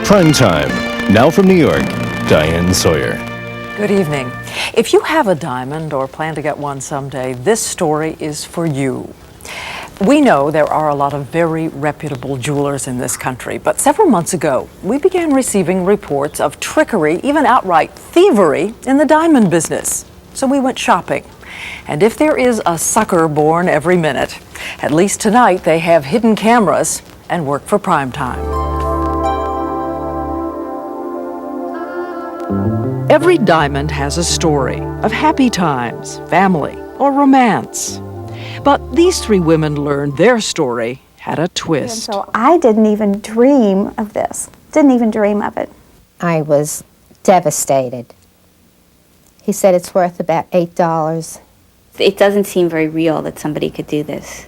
Primetime. Now from New York, Diane Sawyer. Good evening. If you have a diamond or plan to get one someday, this story is for you. We know there are a lot of very reputable jewelers in this country, but several months ago, we began receiving reports of trickery, even outright thievery, in the diamond business. So we went shopping. And if there is a sucker born every minute, at least tonight they have hidden cameras and work for Primetime. Every diamond has a story of happy times, family, or romance. But these three women learned their story had a twist. And so I didn't even dream of this. Didn't even dream of it. I was devastated. He said it's worth about $8. It doesn't seem very real that somebody could do this.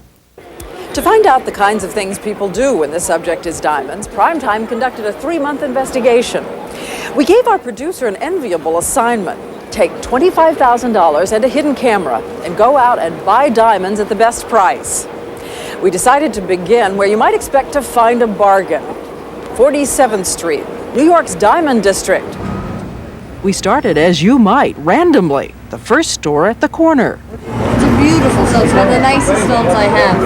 To find out the kinds of things people do when the subject is diamonds, Primetime conducted a 3-month investigation. We gave our producer an enviable assignment. Take $25,000 and a hidden camera and go out and buy diamonds at the best price. We decided to begin where you might expect to find a bargain. 47th Street, New York's Diamond District. We started, as you might, randomly, the first store at the corner. It's a beautiful stone. It's one of the nicest stones I have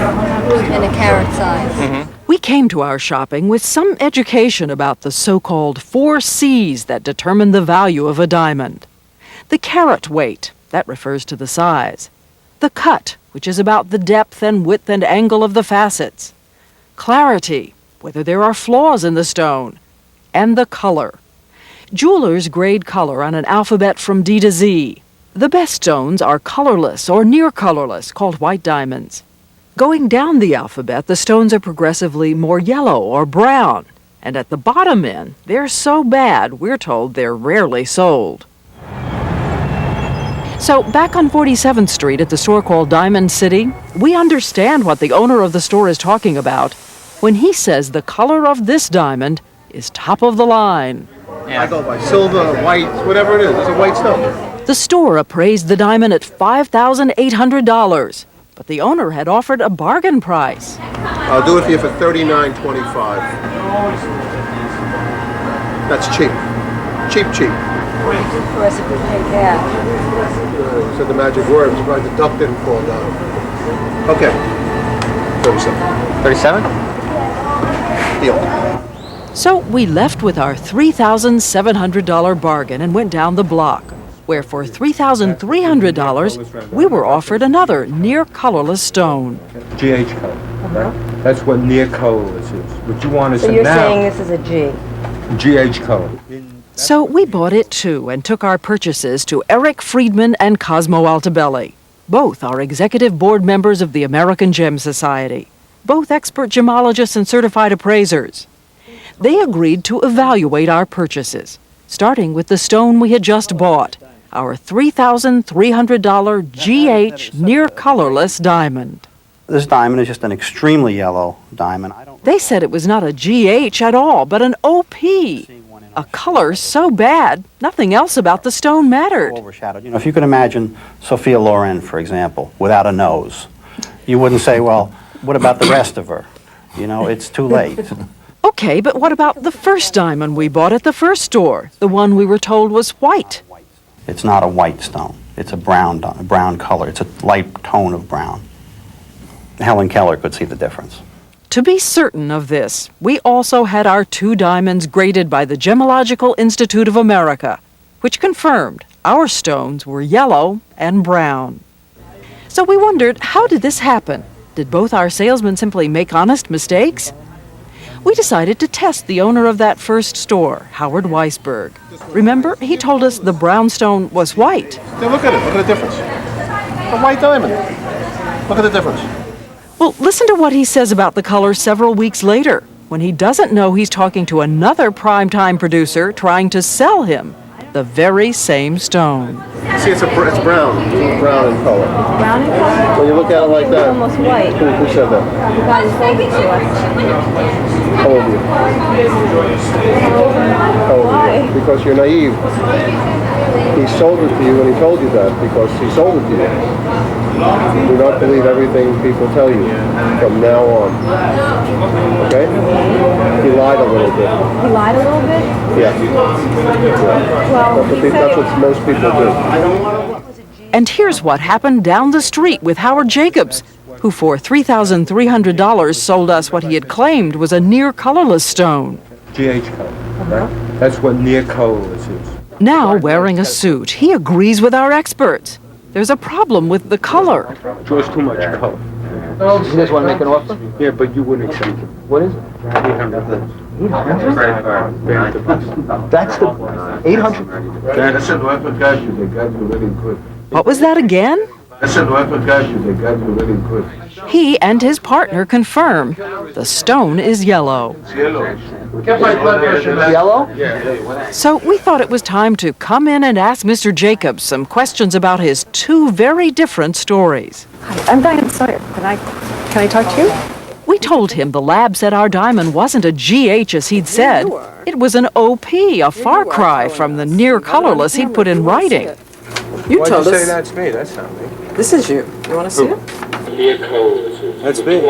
in a carat size. We came to our shopping with some education about the so-called 4 C's that determine the value of a diamond. The carat weight, that refers to the size. The cut, which is about the depth and width and angle of the facets. Clarity, whether there are flaws in the stone. And the color. Jewelers grade color on an alphabet from D to Z. The best stones are colorless or near colorless, called white diamonds. Going down the alphabet, the stones are progressively more yellow or brown. And at the bottom end, they're so bad, we're told they're rarely sold. So back on 47th Street at the store called Diamond City, we understand what the owner of the store is talking about when he says the color of this diamond is top of the line. I go by silver, white, whatever it is. It's a white stone. The store appraised the diamond at $5,800, but the owner had offered a bargain price. I'll do it for you for $39.25. That's cheap. Cheap. Of course, if we pay cash. You said the magic word. I'm surprised the duck didn't fall down. Okay. 37. 37? Deal. So we left with our $3,700 bargain and went down the block, where for $3,300 we were offered another near colorless stone. GH color, right? That's what near colorless is. What you want is So you're saying this is a G? GH color. So we bought it too and took our purchases to Eric Friedman and Cosmo Altabelli. Both are executive board members of the American Gem Society. Both expert gemologists and certified appraisers. They agreed to evaluate our purchases, starting with the stone we had just bought, our $3,300 GH near colorless diamond. This diamond is just an extremely yellow diamond. They said it was not a GH at all, but an OP. A color so bad, nothing else about the stone mattered. Overshadowed. You know, if you could imagine Sophia Loren, for example, without a nose, you wouldn't say, well, what about the rest of her? You know, it's too late. Okay, but what about the first diamond we bought at the first store, the one we were told was white? It's not a white stone. It's a brown color. It's a light tone of brown. Helen Keller could see the difference. To be certain of this, we also had our 2 diamonds graded by the Gemological Institute of America, which confirmed our stones were yellow and brown. So we wondered, how did this happen? Did both our salesmen simply make honest mistakes? We decided to test the owner of that first store, Howard Weisberg. Remember, he told us the brown stone was white. Now look at it. Look at the difference. A white diamond. Look at the difference. Well, listen to what he says about the color several weeks later, when he doesn't know he's talking to another Primetime producer trying to sell him the very same stone. See, it's brown. It's brown in color. Brown in color? When you look at it like that. It's almost white. Who said that? The guy who sold it to us. How old are you? How old are you? Because you're naive. He sold it to you and he told you that because he sold it to you. Do not believe everything people tell you from now on. Okay? He lied a little bit. He lied a little bit? Yeah. Well, That's what most people do. And here's what happened down the street with Howard Jacobs, who for $3,300 sold us what he had claimed was a near colorless stone. GH color, right? That's what near colorless is. Now, wearing a suit, he agrees with our experts. There's a problem with the color. Draws too much color. You guys want to make an offer? Yeah, but you wouldn't accept it. What is it? 800. 800? That's the 800? That's a weapon got you. They got you really good. What was that again? That's a weapon got you. They got you really good. He and his partner confirm the stone is yellow. It's yellow. Yellow? So we thought it was time to come in and ask Mr. Jacobs some questions about his two very different stories. I'm Diane Sawyer. Can I talk to you? We told him the lab said our diamond wasn't a GH as he'd said. It was an OP, a far cry from the near colorless he'd put in writing. You Why'd told you us. say that's me? That's not me. This is you. You want to see it? That's me.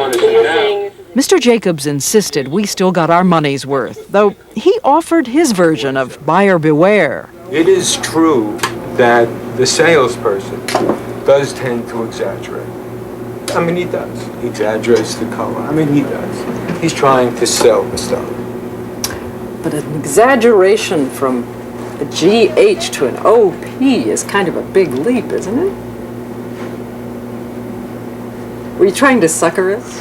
Mr. Jacobs insisted we still got our money's worth, though he offered his version of buyer beware. It is true that the salesperson does tend to exaggerate. I mean, he does. He exaggerates the color. I mean, he does. He's trying to sell the stuff. But an exaggeration from a GH to an OP is kind of a big leap, isn't it? Were you trying to sucker us?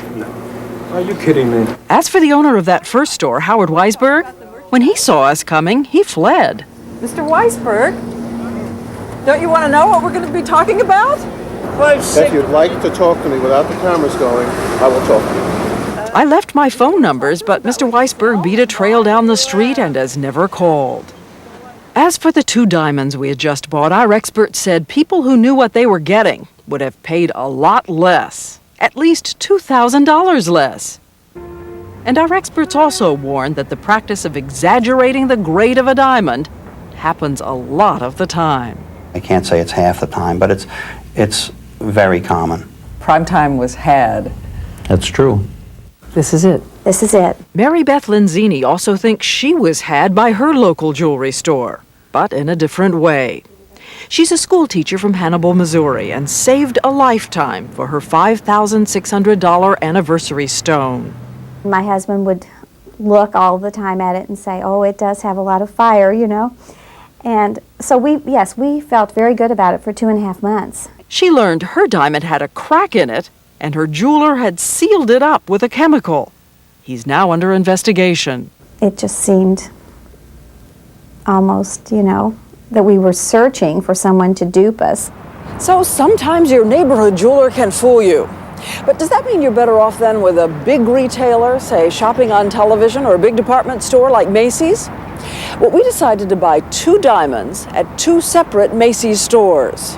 Are you kidding me? As for the owner of that first store, Howard Weisberg, when he saw us coming, he fled. Mr. Weisberg, don't you want to know what we're going to be talking about? If you'd like to talk to me without the cameras going, I will talk to you. I left my phone numbers, but Mr. Weisberg beat a trail down the street and has never called. As for the two diamonds we had just bought, our experts said people who knew what they were getting would have paid a lot less, at least $2,000 less. And our experts also warned that the practice of exaggerating the grade of a diamond happens a lot of the time. I can't say it's half the time, but it's very common. Primetime was had. That's true. This is it. This is it. Mary Beth Lenzini also thinks she was had by her local jewelry store, but in a different way. She's a school teacher from Hannibal, Missouri, and saved a lifetime for her $5,600 anniversary stone. My husband would look all the time at it and say, oh, it does have a lot of fire, you know. And so we felt very good about it for 2.5 months. She learned her diamond had a crack in it, and her jeweler had sealed it up with a chemical. He's now under investigation. It just seemed almost, you know, that we were searching for someone to dupe us. So sometimes your neighborhood jeweler can fool you. But does that mean you're better off then with a big retailer, say shopping on television, or a big department store like Macy's? Well, we decided to buy 2 diamonds at 2 separate Macy's stores.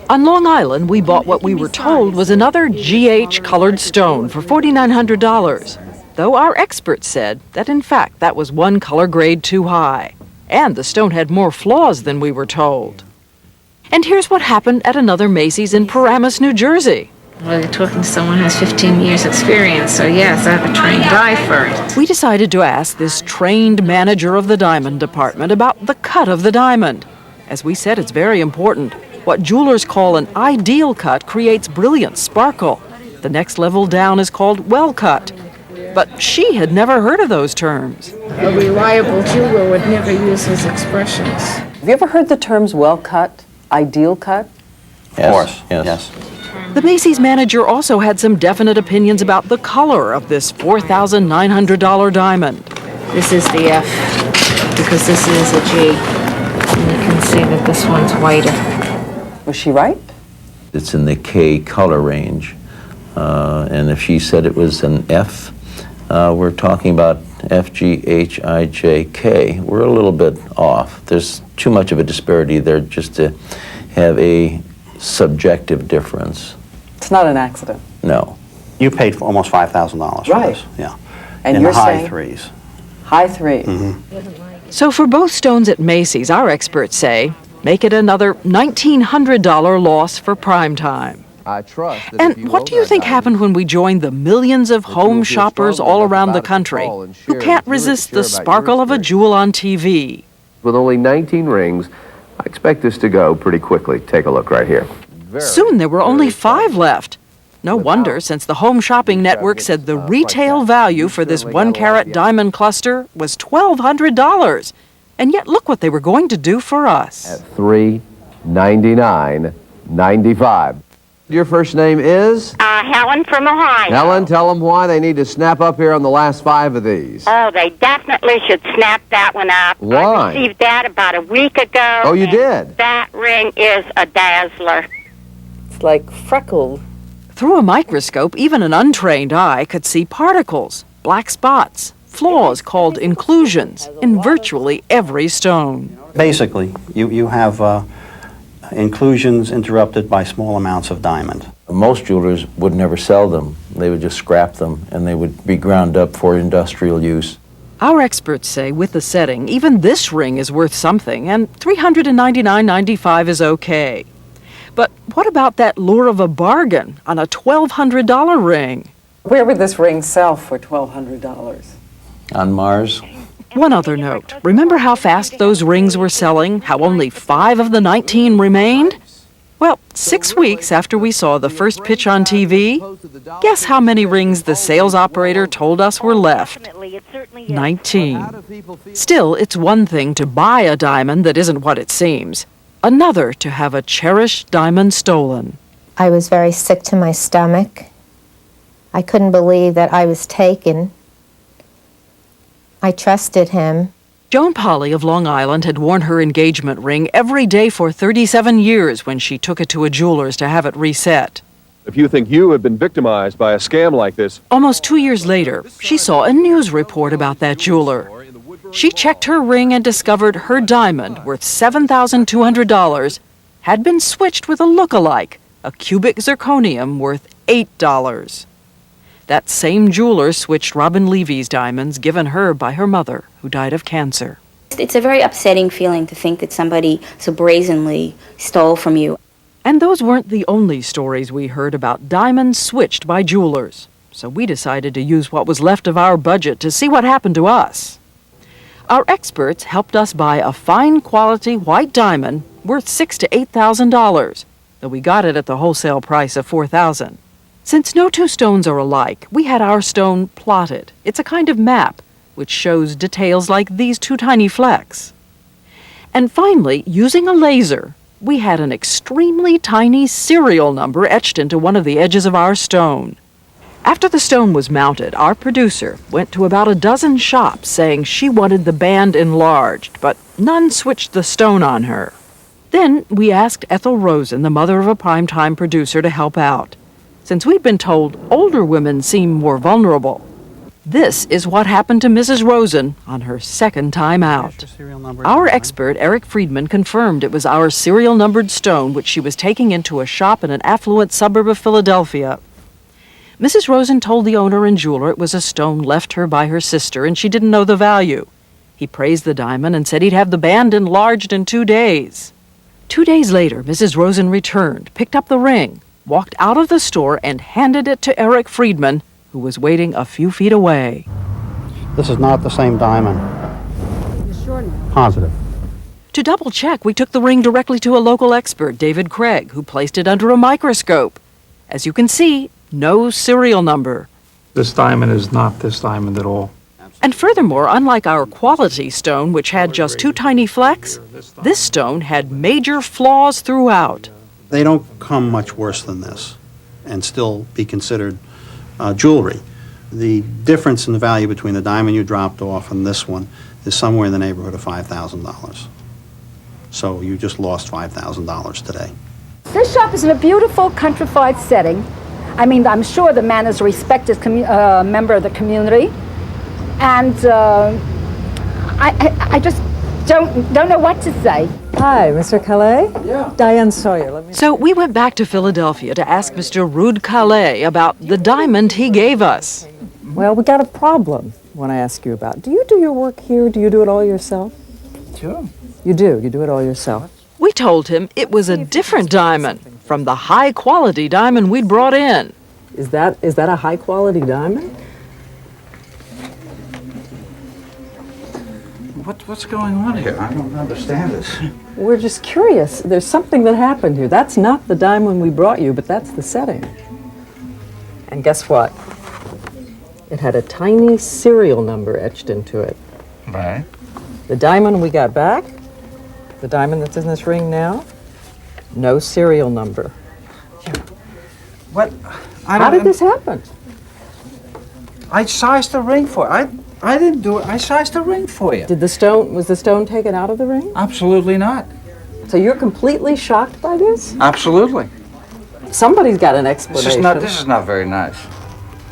On Long Island, we bought what we were told was another GH colored stone for $4,900, though our experts said that in fact that was one color grade too high, and the stone had more flaws than we were told. And here's what happened at another Macy's in Paramus, New Jersey. Well, you're talking to someone who has 15 years experience, so yes, I have a trained eye for it. We decided to ask this trained manager of the diamond department about the cut of the diamond. As we said, it's very important. What jewelers call an ideal cut creates brilliant sparkle. The next level down is called well cut. But she had never heard of those terms. A reliable jeweler would never use his expressions. Have you ever heard the terms well cut, ideal cut? Of course, yes. The Macy's manager also had some definite opinions about the color of this $4,900 diamond. This is the F, because this is a G. And you can see that this one's whiter. Was she right? It's in the K color range. And if she said it was an F, we're talking about F, G, H, I, J, K. We're a little bit off. There's too much of a disparity there just to have a subjective difference. It's not an accident. No. You paid for almost $5,000 for Right. this. Yeah. And in you're the high saying threes. High threes. Mm-hmm. So for both stones at Macy's, our experts say, make it another $1,900 loss for Primetime. I trust that And what do you think happened when we joined the millions of home shoppers all around the country who can't resist the sparkle of a jewel on TV? With only 19 rings, I expect this to go pretty quickly. Take a look right here. Soon there were only 5 left. No wonder, since the Home Shopping Network said the retail value for this 1-carat diamond cluster was $1,200. And yet look what they were going to do for us. At $399.95. Your first name is? Helen from Ohio. Helen, tell them why they need to snap up here on the last 5 of these. Oh, they definitely should snap that one up. Why? I received that about a week ago. Oh, you did? That ring is a dazzler. It's like freckled. Through a microscope, even an untrained eye could see particles, black spots, flaws called inclusions in virtually every stone. Basically, you have inclusions interrupted by small amounts of diamond. Most jewelers would never sell them. They would just scrap them, and they would be ground up for industrial use. Our experts say with the setting, even this ring is worth something, and $399.95 is okay. But what about that lure of a bargain on a $1,200 ring? Where would this ring sell for $1,200? On Mars? One other note. Remember how fast those rings were selling? How only 5 of the 19 remained? Well, 6 weeks after we saw the first pitch on TV, guess how many rings the sales operator told us were left? 19. Still, it's one thing to buy a diamond that isn't what it seems. Another to have a cherished diamond stolen. I was very sick to my stomach. I couldn't believe that I was taken. I trusted him. Joan Polly of Long Island had worn her engagement ring every day for 37 years when she took it to a jeweler's to have it reset. If you think you have been victimized by a scam like this... Almost 2 years later, she saw a news report about that jeweler. She checked her ring and discovered her diamond, worth $7,200, had been switched with a look-alike, a cubic zirconium worth $8. That same jeweler switched Robin Levy's diamonds given her by her mother, who died of cancer. It's a very upsetting feeling to think that somebody so brazenly stole from you. And those weren't the only stories we heard about diamonds switched by jewelers. So we decided to use what was left of our budget to see what happened to us. Our experts helped us buy a fine quality white diamond worth $6,000 to $8,000, though we got it at the wholesale price of $4,000. Since no two stones are alike, we had our stone plotted. It's a kind of map which shows details like these 2 tiny flecks. And finally, using a laser, we had an extremely tiny serial number etched into one of the edges of our stone. After the stone was mounted, our producer went to about a dozen shops saying she wanted the band enlarged, but none switched the stone on her. Then we asked Ethel Rosen, the mother of a primetime producer, to help out, since we'd been told older women seem more vulnerable. This is what happened to Mrs. Rosen on her second time out. Our expert, Eric Friedman, confirmed it was our serial numbered stone which she was taking into a shop in an affluent suburb of Philadelphia. Mrs. Rosen told the owner and jeweler it was a stone left her by her sister and she didn't know the value. He praised the diamond and said he'd have the band enlarged in 2 days. 2 days later, Mrs. Rosen returned, picked up the ring, walked out of the store and handed it to Eric Friedman, who was waiting a few feet away. This is not the same diamond. You sure now? Positive. To double check, we took the ring directly to a local expert, David Craig, who placed it under a microscope. As you can see, no serial number. This diamond is not this diamond at all. And furthermore, unlike our quality stone, which had just 2 tiny flecks, this stone had major flaws throughout. They don't come much worse than this and still be considered jewelry. The difference in the value between the diamond you dropped off and this one is somewhere in the neighborhood of $5,000. So you just lost $5,000 today. This shop is in a beautiful countrified setting. I mean, I'm sure the man is a respected member of the community. And I just don't know what to say. Hi, Mr. Calais? Yeah. Diane Sawyer. So we went back to Philadelphia to ask Mr. Rude Calais about the diamond he gave us. Well, we got a problem when I ask you about. Do you do your work here? Do you do it all yourself? Sure. You do. You do it all yourself. We told him it was a different diamond, from the high-quality diamond we'd brought in. Is that a high-quality diamond? What's going on here? I don't understand this. We're just curious. There's something that happened here. That's not the diamond we brought you, but that's the setting. And guess what? It had a tiny serial number etched into it. Right. The diamond we got back, the diamond that's in this ring now, no serial number. What? How did this happen? I sized the ring for it. I didn't do it. I sized the ring for you. Was the stone taken out of the ring? Absolutely not. So you're completely shocked by this? Absolutely. Somebody's got an explanation. This is not very nice.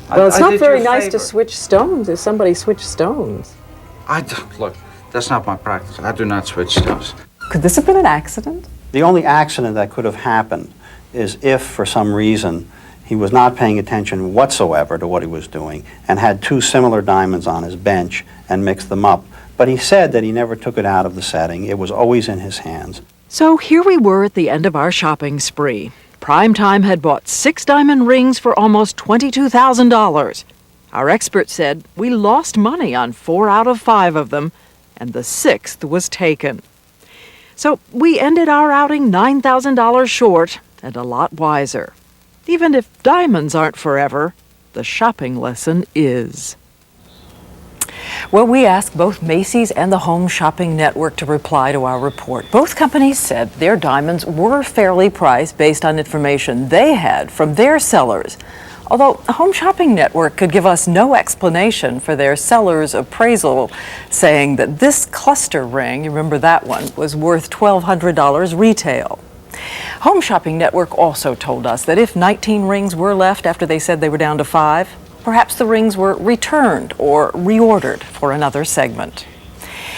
Well, it's not very nice to switch stones if somebody switched stones. Look, that's not my practice. I do not switch stones. Could this have been an accident? The only accident that could have happened is if, for some reason, he was not paying attention whatsoever to what he was doing and had two similar diamonds on his bench and mixed them up. But he said that he never took it out of the setting. It was always in his hands. So here we were at the end of our shopping spree. Primetime had bought 6 diamond rings for almost $22,000. Our expert said we lost money on 4 out of 5 of them, and the 6th was taken. So we ended our outing $9,000 short and a lot wiser. Even if diamonds aren't forever, the shopping lesson is. Well, we asked both Macy's and the Home Shopping Network to reply to our report. Both companies said their diamonds were fairly priced based on information they had from their sellers. Although Home Shopping Network could give us no explanation for their seller's appraisal, saying that this cluster ring, you remember that one, was worth $1,200 retail. Home Shopping Network also told us that if 19 rings were left after they said they were down to 5, perhaps the rings were returned or reordered for another segment.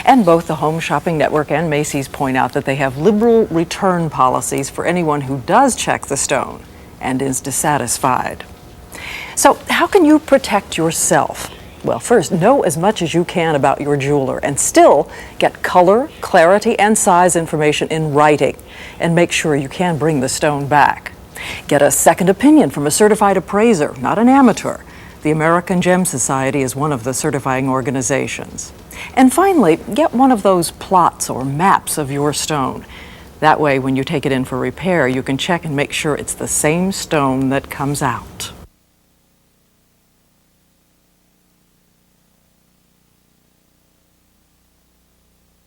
And both the Home Shopping Network and Macy's point out that they have liberal return policies for anyone who does check the stone and is dissatisfied. So how can you protect yourself? Well, first, know as much as you can about your jeweler and still get color, clarity, and size information in writing, and make sure you can bring the stone back. Get a second opinion from a certified appraiser, not an amateur. The American Gem Society is one of the certifying organizations. And finally, get one of those plots or maps of your stone. That way, when you take it in for repair, you can check and make sure it's the same stone that comes out.